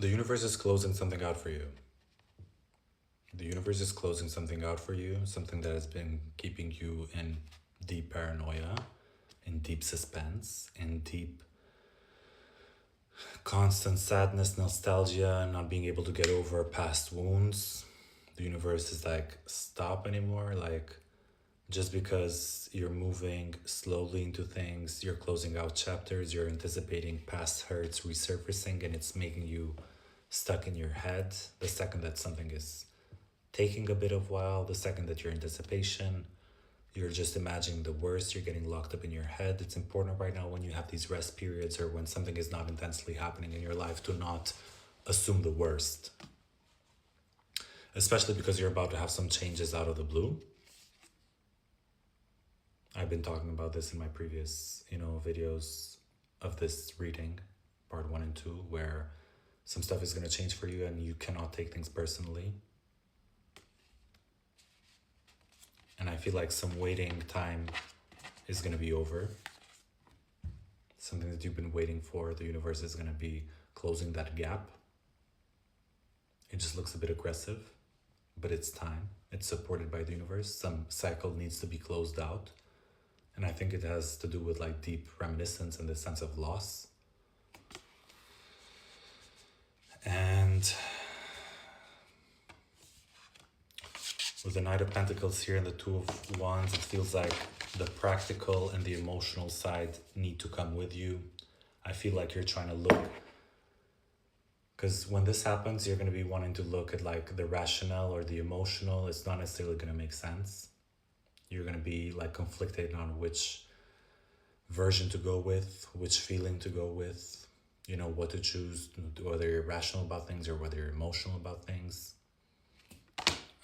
The universe is closing something out for you. The universe is closing something out for you, something that has been keeping you in deep paranoia, in deep suspense, in deep constant sadness, nostalgia, not being able to get over past wounds. The universe is like, stop anymore. Like, just because you're moving slowly into things, you're closing out chapters, you're anticipating past hurts resurfacing, and it's making you stuck in your head. The second that something is taking a bit of while, the second that you're in anticipation, you're just imagining the worst, you're getting locked up in your head. It's important right now when you have these rest periods or when something is not intensely happening in your life to not assume the worst. Especially because you're about to have some changes out of the blue. I've been talking about this in my previous, videos of this reading, part 1 and 2, where some stuff is going to change for you and you cannot take things personally. And I feel like some waiting time is going to be over. Something that you've been waiting for, the universe is going to be closing that gap. It just looks a bit aggressive, but it's time. It's supported by the universe. Some cycle needs to be closed out. And I think it has to do with like deep reminiscence and the sense of loss. And with the Knight of Pentacles here and the Two of Wands, it feels like the practical and the emotional side need to come with you. I feel like you're trying to look, because when this happens, you're going to be wanting to look at like the rationale or the emotional. It's not necessarily going to make sense. You're going to be like conflicted on which version to go with, which feeling to go with, what to choose, whether you're rational about things or whether you're emotional about things.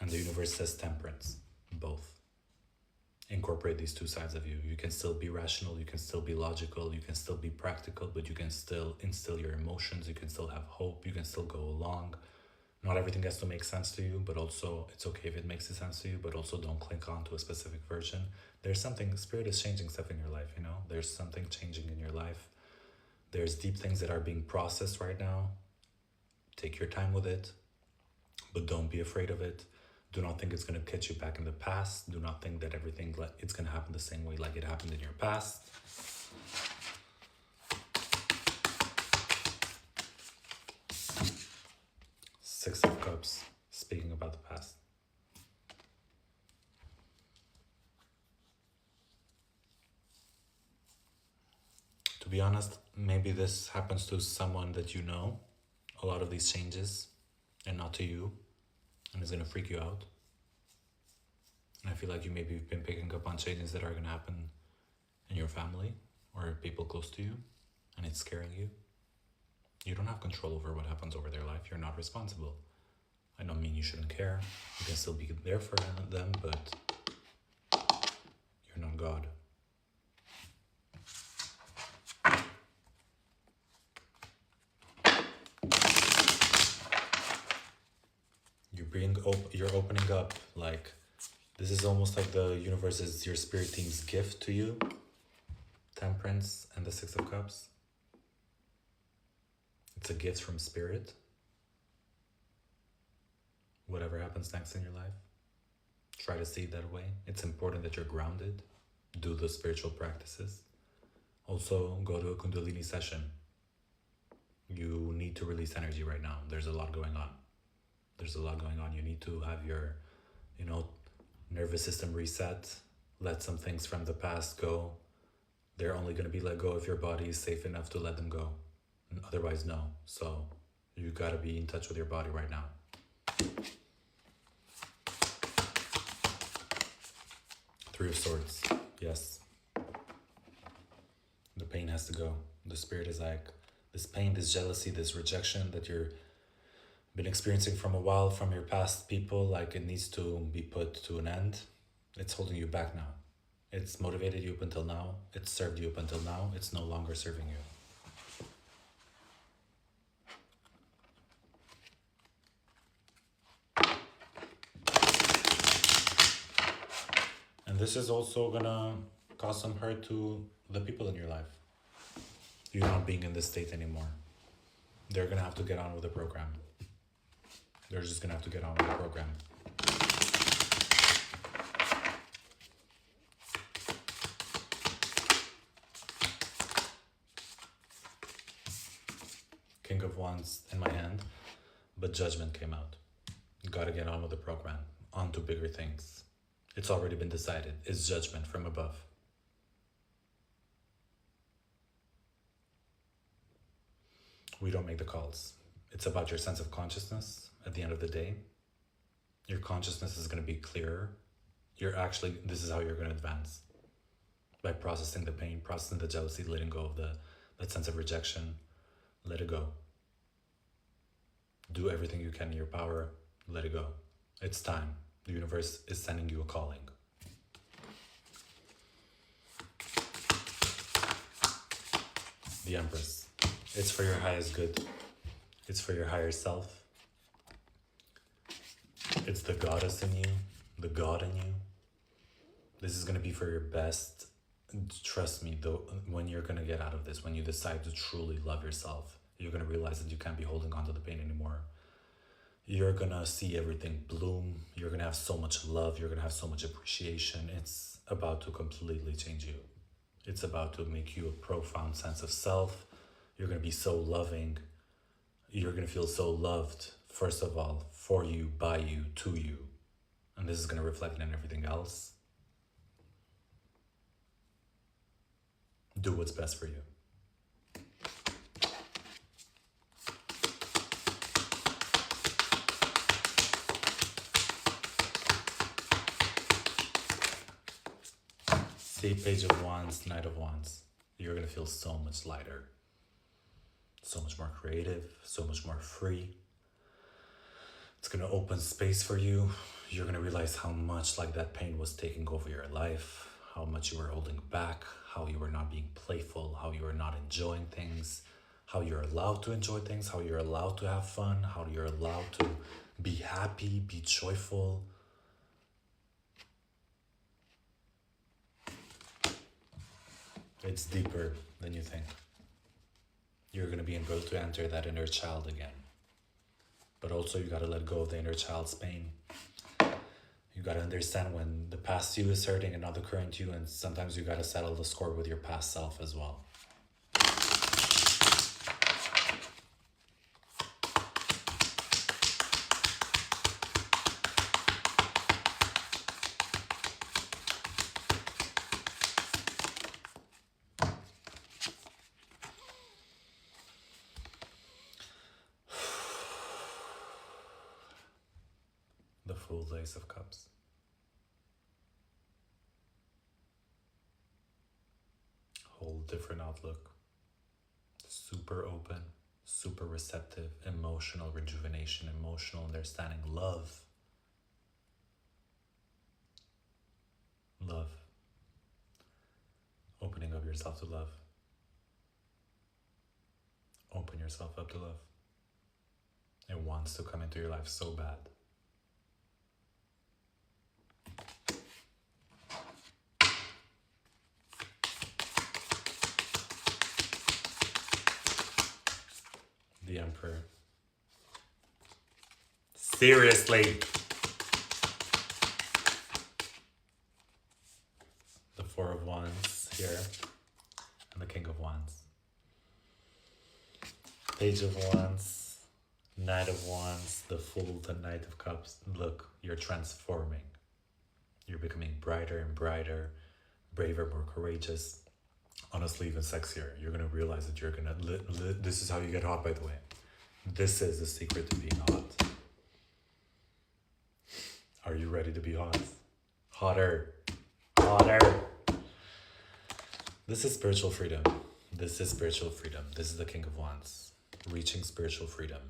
And the universe says temperance, both. Incorporate these two sides of you. You can still be rational, you can still be logical, you can still be practical, but you can still instill your emotions, you can still have hope, you can still go along. Not everything has to make sense to you, but also it's okay if it makes sense to you, but also don't cling on to a specific version. There's something, Spirit is changing stuff in your life, There's something changing in your life. There's deep things that are being processed right now. Take your time with it, but don't be afraid of it. Do not think it's going to catch you back in the past. Do not think that everything it's going to happen the same way like it happened in your past. Six of Cups, speaking about the past. To be honest, maybe this happens to someone that you know, a lot of these changes, and not to you, and it's going to freak you out. And I feel like you maybe have been picking up on changes that are going to happen in your family or people close to you, and it's scaring you. You don't have control over what happens over their life. You're not responsible. I don't mean you shouldn't care. You can still be there for them, but you're not God. You're opening up, like, this is almost like the universe is your spirit team's gift to you. Temperance and the Six of Cups. It's a gift from spirit. Whatever happens next in your life, try to see it that way. It's important that you're grounded. Do the spiritual practices. Also, go to a Kundalini session. You need to release energy right now. There's a lot going on. You need to have your, nervous system reset. Let some things from the past go. They're only going to be let go if your body is safe enough to let them go. And otherwise, no. So you got to be in touch with your body right now. Three of Swords. Yes. The pain has to go. The spirit is like, this pain, this jealousy, this rejection that you're been experiencing from a while from your past people, like it needs to be put to an end. It's holding you back now. It's motivated you up until now. It's served you up until now. It's no longer serving you. And this is also gonna cause some hurt to the people in your life. You're not being in this state anymore. They're gonna have to get on with the program. They're just gonna have to get on with the program. King of Wands in my hand, but Judgment came out. You gotta get on with the program. On to bigger things. It's already been decided. It's judgment from above. We don't make the calls. It's about your sense of consciousness at the end of the day. Your consciousness is going to be clearer. This is how you're going to advance. By processing the pain, processing the jealousy, letting go of that sense of rejection. Let it go. Do everything you can in your power. Let it go. It's time. The universe is sending you a calling. The Empress. It's for your highest good. It's for your higher self. It's the goddess in you, the God in you. This is going to be for your best. Trust me, though, when you're going to get out of this, when you decide to truly love yourself, you're going to realize that you can't be holding on to the pain anymore. You're going to see everything bloom. You're going to have so much love. You're going to have so much appreciation. It's about to completely change you. It's about to make you a profound sense of self. You're going to be so loving. You're going to feel so loved, first of all, for you, by you, to you. And this is going to reflect in everything else. Do what's best for you. See, Page of Wands, Knight of Wands. You're going to feel so much lighter. So much more creative, so much more free. It's going to open space for you. You're going to realize how much like that pain was taking over your life, how much you were holding back, how you were not being playful, how you were not enjoying things, how you're allowed to enjoy things, how you're allowed to have fun, how you're allowed to be happy, be joyful. It's deeper than you think. You're going to be able to enter that inner child again. But also you got to let go of the inner child's pain. You got to understand when the past you is hurting and not the current you, and sometimes you got to settle the score with your past self as well. The Fool's Ace of Cups. Whole different outlook. Super open, super receptive, emotional rejuvenation, emotional understanding, love. Love. Opening up yourself to love. Open yourself up to love. It wants to come into your life so bad. The Emperor. Seriously. The Four of Wands here. And the King of Wands. Page of Wands. Knight of Wands. The Fool, the Knight of Cups. Look, you're transforming. You're becoming brighter and brighter. Braver, more courageous. Honestly, even sexier. You're going to realize that you're going to... This is how you get hot, by the way. This is the secret to being hot. Are you ready to be hot? Hotter. Hotter. This is spiritual freedom. This is spiritual freedom. This is the King of Wands. Reaching spiritual freedom.